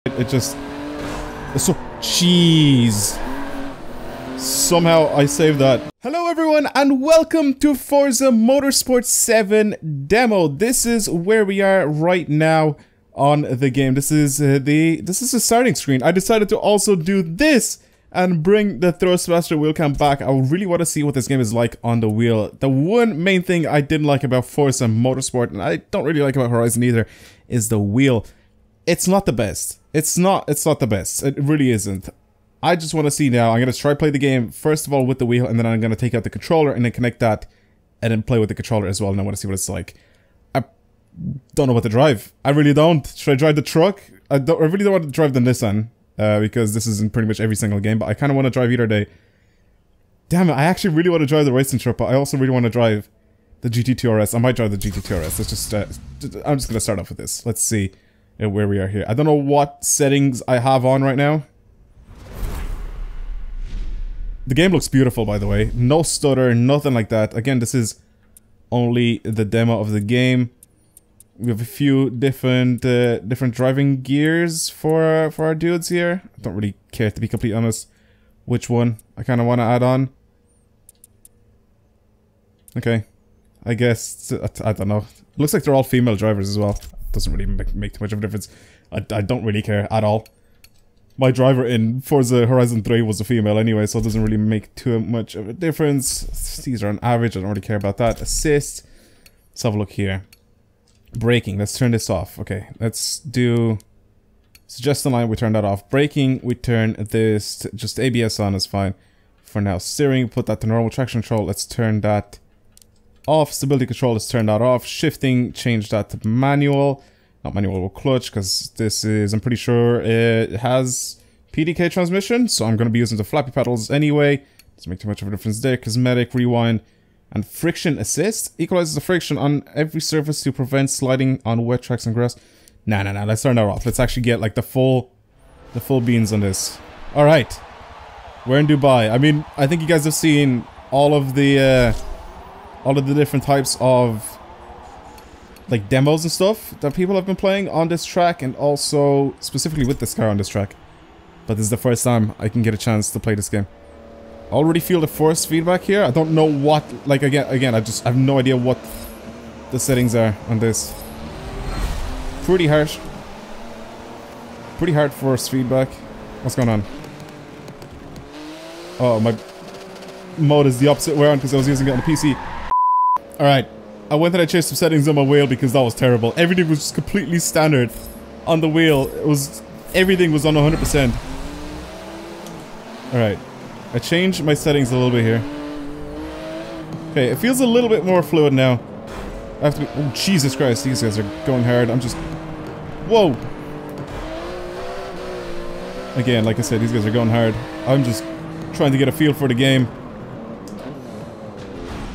It just... So... Jeez. Somehow I saved that. Hello everyone and welcome to Forza Motorsport 7 demo. This is where we are right now on the game. This is the starting screen. I decided to also do this and bring the Thrustmaster wheel cam back. I really want to see what this game is like on the wheel. The one main thing I didn't like about Forza Motorsport, and I don't really like about Horizon either, is the wheel. It's not the best. It's not the best. It really isn't. I just want to see now. I'm going to try play the game first of all with the wheel, and then I'm going to take out the controller and then connect that and then play with the controller as well, and I want to see what it's like. I don't know what to drive. I really don't. Should I drive the truck? I really don't want to drive the Nissan, because this is in pretty much every single game, but I kind of want to drive either day. Damn it, I actually really want to drive the racing truck, but I also really want to drive the GT2 RS. I might drive the GT2 RS. Let's just, I'm just going to start off with this. Let's see where we are here. I don't know what settings I have on right now. The game looks beautiful, by the way. No stutter, nothing like that. Again, this is only the demo of the game. We have a few different driving gears for our dudes here. I don't really care, to be completely honest, which one I kind of want to add on. Okay, I guess I don't know. Looks like they're all female drivers as well. Doesn't really make too much of a difference. I don't really care at all. My driver in Forza Horizon 3 was a female anyway, so it doesn't really make too much of a difference. These are on average, I don't really care about that. Assist. Let's have a look here. Braking, let's turn this off. Okay, let's do... Suggest the line, we turn that off. Braking, we turn this to just ABS on is fine. For now, steering, put that to normal. Traction control, let's turn that off. Stability control, let's turn that off. Shifting, change that to manual. Not manual with clutch, because this is, I'm pretty sure it has PDK transmission, so I'm going to be using the flappy pedals anyway. Doesn't make too much of a difference there. Cosmetic, rewind, and friction assist. Equalizes the friction on every surface to prevent sliding on wet tracks and grass. Nah, let's turn that off. Let's actually get like the full beans on this. Alright. We're in Dubai. I mean, I think you guys have seen all of the different types of like demos and stuff that people have been playing on this track, and also specifically with this car on this track. But this is the first time I can get a chance to play this game. I already feel the force feedback here. I don't know what, like again, I have no idea what the settings are on this. Pretty harsh. Pretty hard force feedback. What's going on? Oh, my mode is the opposite way on because I was using it on the PC. Alright. I went and I changed some settings on my wheel because that was terrible. Everything was just completely standard on the wheel. Everything was on 100%. Alright. I changed my settings a little bit here. Okay, it feels a little bit more fluid now. I have to be... Oh, Jesus Christ, these guys are going hard. I'm just... Whoa! Again, like I said, these guys are going hard. I'm just trying to get a feel for the game.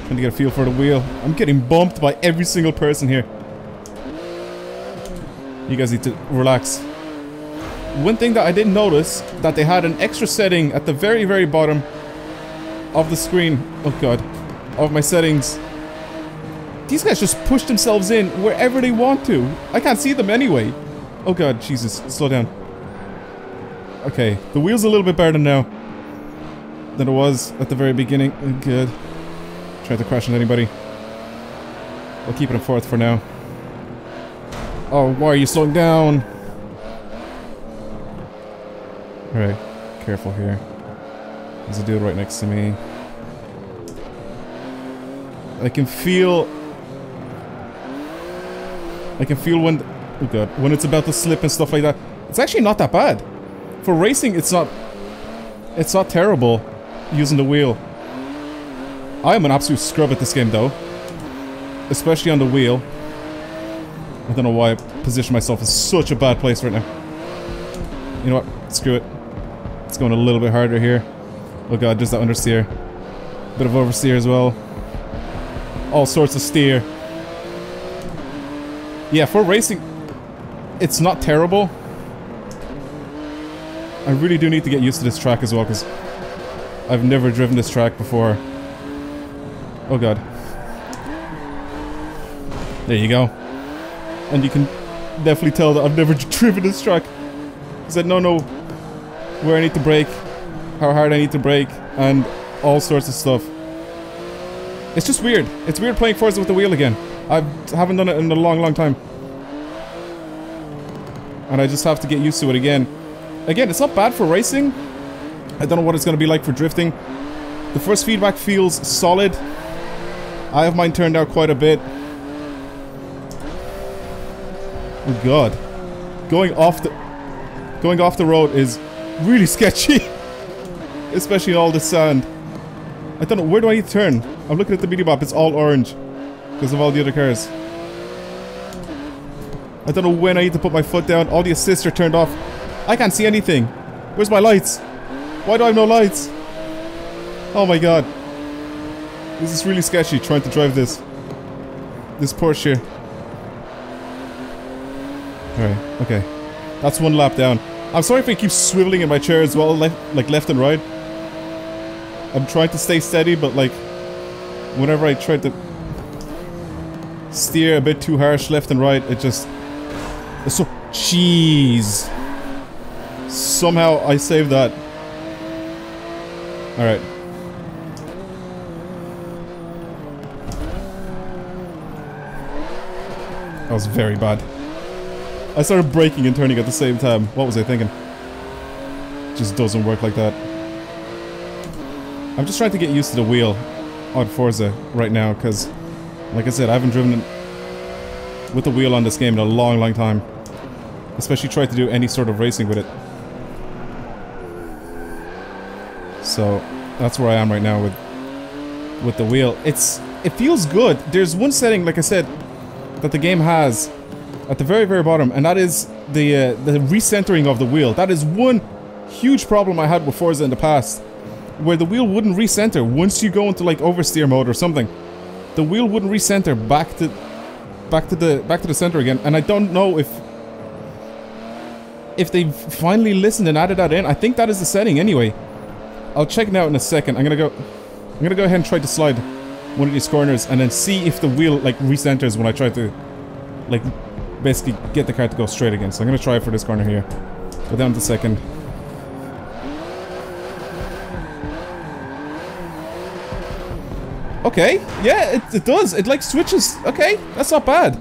Trying to get a feel for the wheel. I'm getting bumped by every single person here. You guys need to relax. One thing that I didn't notice, that they had an extra setting at the very, very bottom of the screen. Oh god. Of my settings. These guys just push themselves in wherever they want to. I can't see them anyway. Oh god, Jesus. Slow down. Okay, the wheel's a little bit better now than it was at the very beginning. Oh, good. Trying to crash into anybody. I'll keep it in fourth for now. Oh, why are you slowing down? Alright, careful here. There's a dude right next to me. I can feel when... Oh god, when it's about to slip and stuff like that. It's actually not that bad. For racing, it's not terrible using the wheel. I am an absolute scrub at this game though. Especially on the wheel. I don't know why I position myself in such a bad place right now. You know what? Screw it. It's going a little bit harder here. Oh god, there's that understeer. Bit of oversteer as well. All sorts of steer. Yeah, for racing, it's not terrible. I really do need to get used to this track as well, because I've never driven this track before. Oh god. There you go. And you can definitely tell that I've never driven this track. Because I don't know where I need to brake, how hard I need to brake, and all sorts of stuff. It's just weird. It's weird playing Forza with the wheel again. I haven't done it in a long, long time. And I just have to get used to it again. Again, it's not bad for racing. I don't know what it's going to be like for drifting. The first feedback feels solid. I have mine turned out quite a bit. Oh god. Going off the road is really sketchy. Especially in all the sand. I don't know, where do I need to turn? I'm looking at the media map, it's all orange. Because of all the other cars. I don't know when I need to put my foot down. All the assists are turned off. I can't see anything. Where's my lights? Why do I have no lights? Oh my god. This is really sketchy trying to drive this Porsche. Alright, okay. That's one lap down. I'm sorry if I keep swiveling in my chair as well, like left and right. I'm trying to stay steady, but like, whenever I try to steer a bit too harsh left and right, it just... It's so... Jeez. Somehow I saved that. Alright. That was very bad. I started braking and turning at the same time. What was I thinking? It just doesn't work like that. I'm just trying to get used to the wheel on Forza right now, because, like I said, I haven't driven with the wheel on this game in a long, long time. Especially try to do any sort of racing with it. So, that's where I am right now with the wheel. It feels good. There's one setting, like I said, that the game has at the very, very bottom, and that is the recentering of the wheel. That is one huge problem I had with Forza in the past, where the wheel wouldn't recenter once you go into like oversteer mode or something. The wheel wouldn't recenter back to the center again, and I don't know if they finally listened and added that in. I think that is the setting anyway. I'll check it out in a second. I'm gonna go ahead and try to slide one of these corners and then see if the wheel like recenters when I try to like basically get the car to go straight again. So I'm gonna try it for this corner here. Go down to second. Okay, yeah, it does. It like switches. Okay, that's not bad.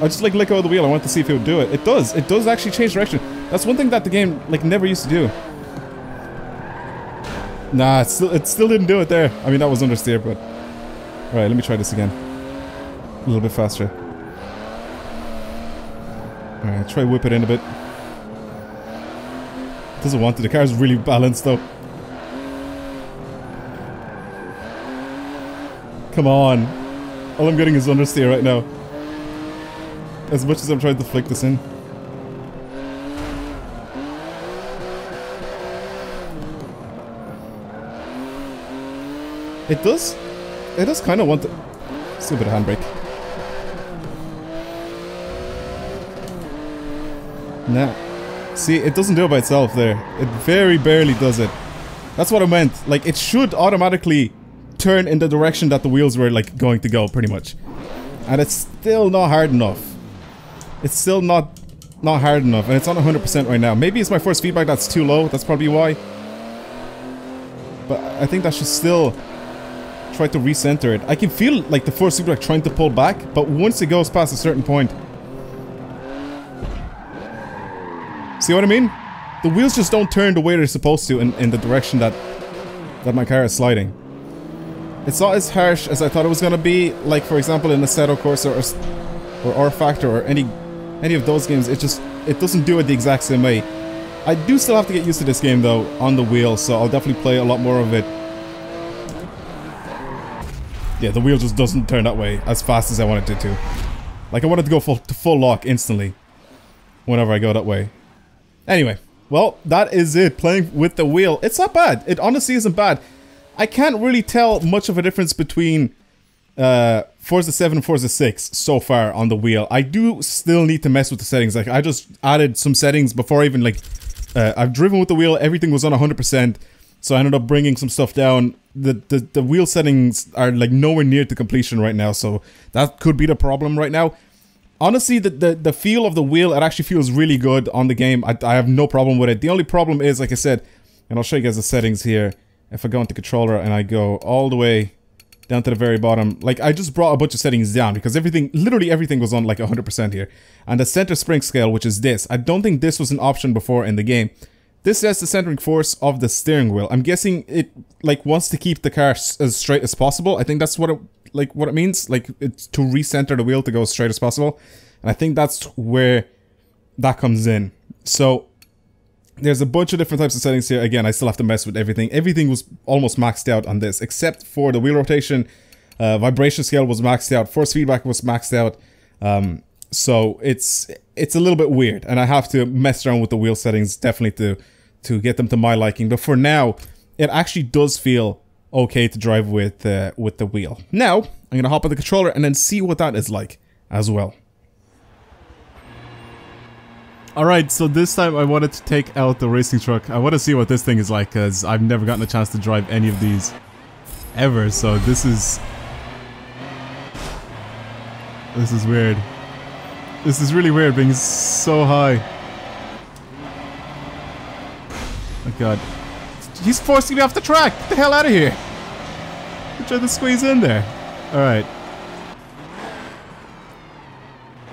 I just like let go of the wheel. I want to see if it would do it. It does. It does actually change direction. That's one thing that the game like never used to do. Nah, it still didn't do it there. I mean, that was understeer, but... Alright, let me try this again. A little bit faster. Alright, try whip it in a bit. It doesn't want to. The car's really balanced, though. Come on. All I'm getting is understeer right now. As much as I'm trying to flick this in. It does kind of want to... Let's do a bit of handbrake. Nah. See, it doesn't do it by itself there. It very barely does it. That's what I meant. Like, it should automatically turn in the direction that the wheels were, like, going to go, pretty much. And it's still not hard enough. It's still not hard enough, and it's on 100% right now. Maybe it's my force feedback that's too low. That's probably why. But I think that should still... try to recenter it. I can feel like the force feedback trying to pull back, but once it goes past a certain point... See what I mean? The wheels just don't turn the way they're supposed to in the direction that my car is sliding. It's not as harsh as I thought it was gonna be, like for example in Assetto Corsa or R-Factor or any of those games. It doesn't do it the exact same way. I do still have to get used to this game though, on the wheel, so I'll definitely play a lot more of it. Yeah, the wheel just doesn't turn that way as fast as I wanted it to. Like, I wanted to go full lock instantly whenever I go that way. Anyway, well, that is it. Playing with the wheel. It's not bad. It honestly isn't bad. I can't really tell much of a difference between Forza 7 and Forza 6 so far on the wheel. I do still need to mess with the settings. Like, I just added some settings before I even, like... I've driven with the wheel. Everything was on 100%. So I ended up bringing some stuff down. The wheel settings are like nowhere near to completion right now, so that could be the problem right now. Honestly, the feel of the wheel, it actually feels really good on the game. I have no problem with it. The only problem is, like I said, and I'll show you guys the settings here. If I go into controller and I go all the way down to the very bottom, like I just brought a bunch of settings down because everything, literally everything was on like 100% here. And the center spring scale, which is this, I don't think this was an option before in the game. This says the centering force of the steering wheel. I'm guessing it like wants to keep the car as straight as possible. I think that's what it means, like it's to recenter the wheel to go as straight as possible. And I think that's where that comes in. So there's a bunch of different types of settings here. Again, I still have to mess with everything. Everything was almost maxed out on this, except for the wheel rotation. Vibration scale was maxed out. Force feedback was maxed out. So it's a little bit weird, and I have to mess around with the wheel settings definitely to get them to my liking. But for now, it actually does feel okay to drive with the wheel. Now, I'm gonna hop on the controller and then see what that is like as well. Alright, so this time I wanted to take out the racing truck. I want to see what this thing is like, because I've never gotten a chance to drive any of these ever, so this is weird. This is really weird, being so high. Oh god. He's forcing me off the track! Get the hell out of here! I'm trying to squeeze in there. Alright.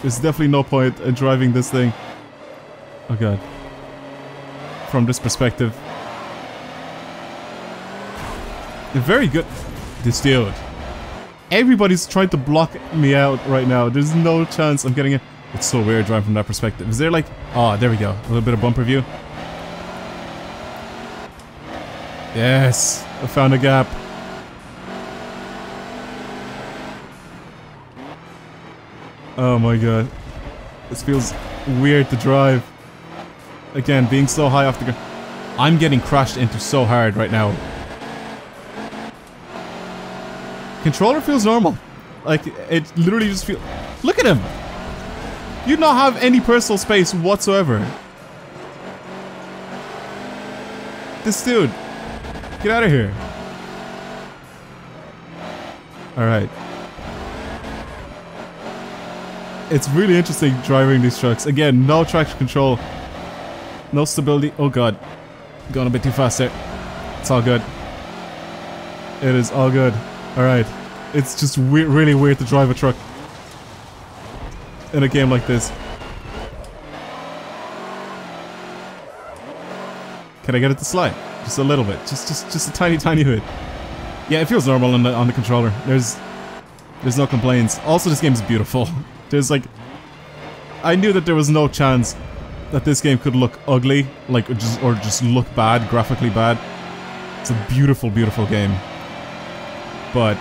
There's definitely no point in driving this thing. Oh god. From this perspective. They're very good. This dude. Everybody's trying to block me out right now. There's no chance I'm getting it. It's so weird driving from that perspective. Is there like... Oh, there we go. A little bit of bumper view. Yes. I found a gap. Oh my god. This feels weird to drive. Again, being so high off the ground. I'm getting crashed into so hard right now. Controller feels normal. Like, it literally just feels... Look at him! You do not have any personal space whatsoever. This dude. Get out of here. Alright. It's really interesting driving these trucks. Again, no traction control. No stability. Oh god. Going a bit too fast there. It's all good. It is all good. Alright. It's just really weird to drive a truck in a game like this. Can I get it to slide? Just a little bit. Just a tiny bit. Yeah, it feels normal on the controller. There's no complaints. Also, this game is beautiful. There's like... I knew that there was no chance that this game could look ugly, like, or just look bad, graphically bad. It's a beautiful game. But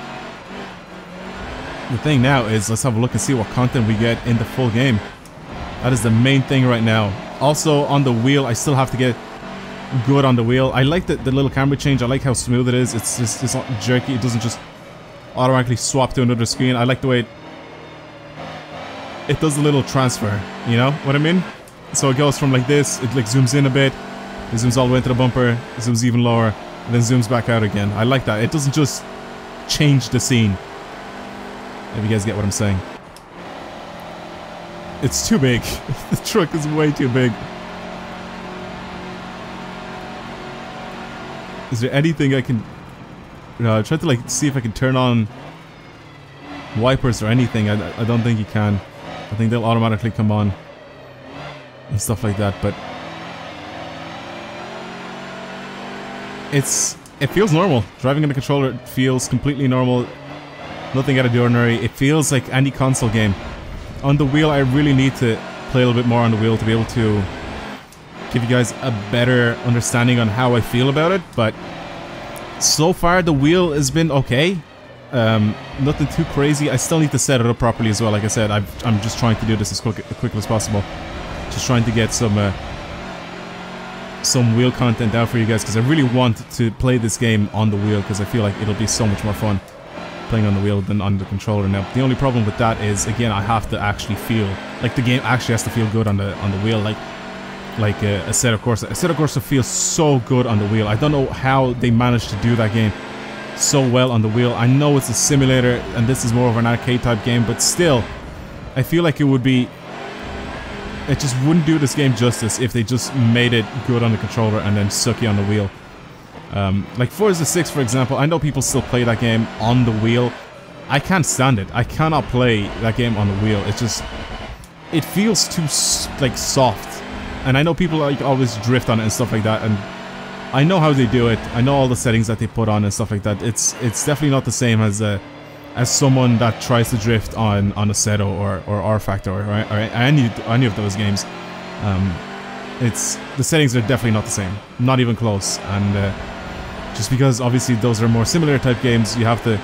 the thing now is, let's have a look and see what content we get in the full game. That is the main thing right now. Also, on the wheel, I still have to get good on the wheel. I like the little camera change. I like how smooth it is. It's not jerky. It doesn't just automatically swap to another screen. I like the way it does a little transfer. You know what I mean? So it goes from like this, it like zooms in a bit, it zooms all the way into the bumper, it zooms even lower, and then zooms back out again. I like that. It doesn't just change the scene. If you guys get what I'm saying. It's too big. The truck is way too big. Is there anything I can... try to like see if I can turn on wipers or anything. I don't think you can. I think they'll automatically come on and stuff like that, but it feels normal. Driving on the controller feels completely normal. Nothing out of the ordinary. It feels like any console game. On the wheel, I really need to play a little bit more on the wheel to be able to give you guys a better understanding on how I feel about it, but so far the wheel has been okay. Nothing too crazy. I still need to set it up properly as well. Like I said, I'm just trying to do this as quickly as possible. Just trying to get some wheel content out for you guys, because I really want to play this game on the wheel, because I feel like it'll be so much more fun playing on the wheel than on the controller. Now, the only problem with that is, again, I have to actually feel like the game actually has to feel good on the wheel, like Assetto Corsa. Assetto Corsa feels so good on the wheel. I don't know how they managed to do that game so well on the wheel. I know it's a simulator and this is more of an arcade type game, but still, I feel like it would be... It just wouldn't do this game justice if they just made it good on the controller and then sucky on the wheel. Like Forza 6, for example, I know people still play that game on the wheel. I can't stand it. I cannot play that game on the wheel. It's just... It feels too, like, soft. And I know people, like, always drift on it and stuff like that, and I know how they do it. I know all the settings that they put on and stuff like that. It's definitely not the same as someone that tries to drift on a Seto or R-Factor or any of those games. The settings are definitely not the same. Not even close. And just because, obviously, those are more similar type games, you have to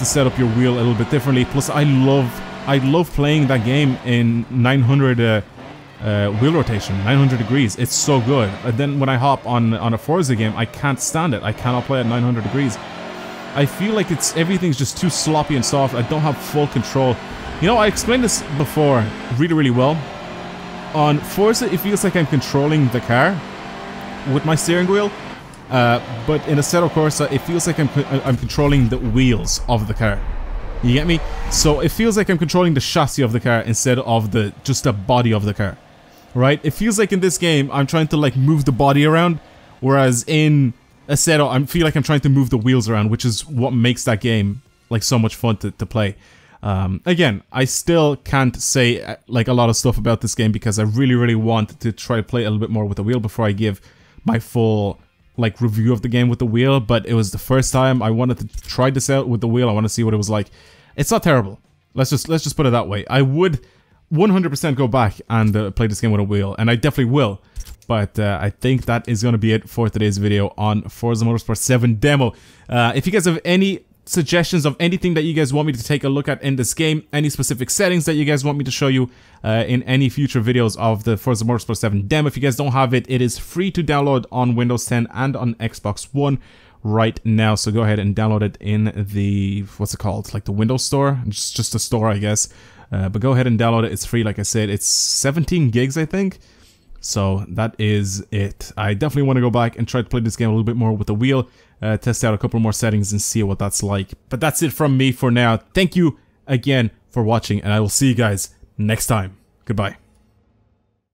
set up your wheel a little bit differently. Plus, I love playing that game in 900 wheel rotation, 900 degrees. It's so good. And then when I hop on a Forza game, I can't stand it. I cannot play at 900 degrees. I feel like everything's just too sloppy and soft. I don't have full control. You know, I explained this before really, really well. On Forza, it feels like I'm controlling the car with my steering wheel. But in Assetto Corsa, it feels like I'm controlling the wheels of the car. You get me? So it feels like I'm controlling the chassis of the car instead of just the body of the car. Right? It feels like in this game, I'm trying to like move the body around, whereas in Assetto, I feel like I'm trying to move the wheels around, which is what makes that game like so much fun to play. Again, I still can't say like a lot of stuff about this game because I really, really want to try to play a little bit more with the wheel before I give my full like review of the game with the wheel. But it was the first time I wanted to try this out with the wheel. I want to see what it was like. It's not terrible. Let's just put it that way. I would 100% go back and play this game with a wheel, and I definitely will. But I think that is going to be it for today's video on Forza Motorsport 7 demo. If you guys have any suggestions of anything that you guys want me to take a look at in this game, any specific settings that you guys want me to show you in any future videos of the Forza Motorsport 7 demo, if you guys don't have it, it is free to download on Windows 10 and on Xbox One right now. So go ahead and download it in the, what's it called, like the Windows Store? Just a store, I guess. But go ahead and download it. It's free, like I said. It's 17 gigs, I think. So that is it. I definitely want to go back and try to play this game a little bit more with the wheel, test out a couple more settings and see what that's like. But that's it from me for now. Thank you again for watching, and I will see you guys next time. Goodbye.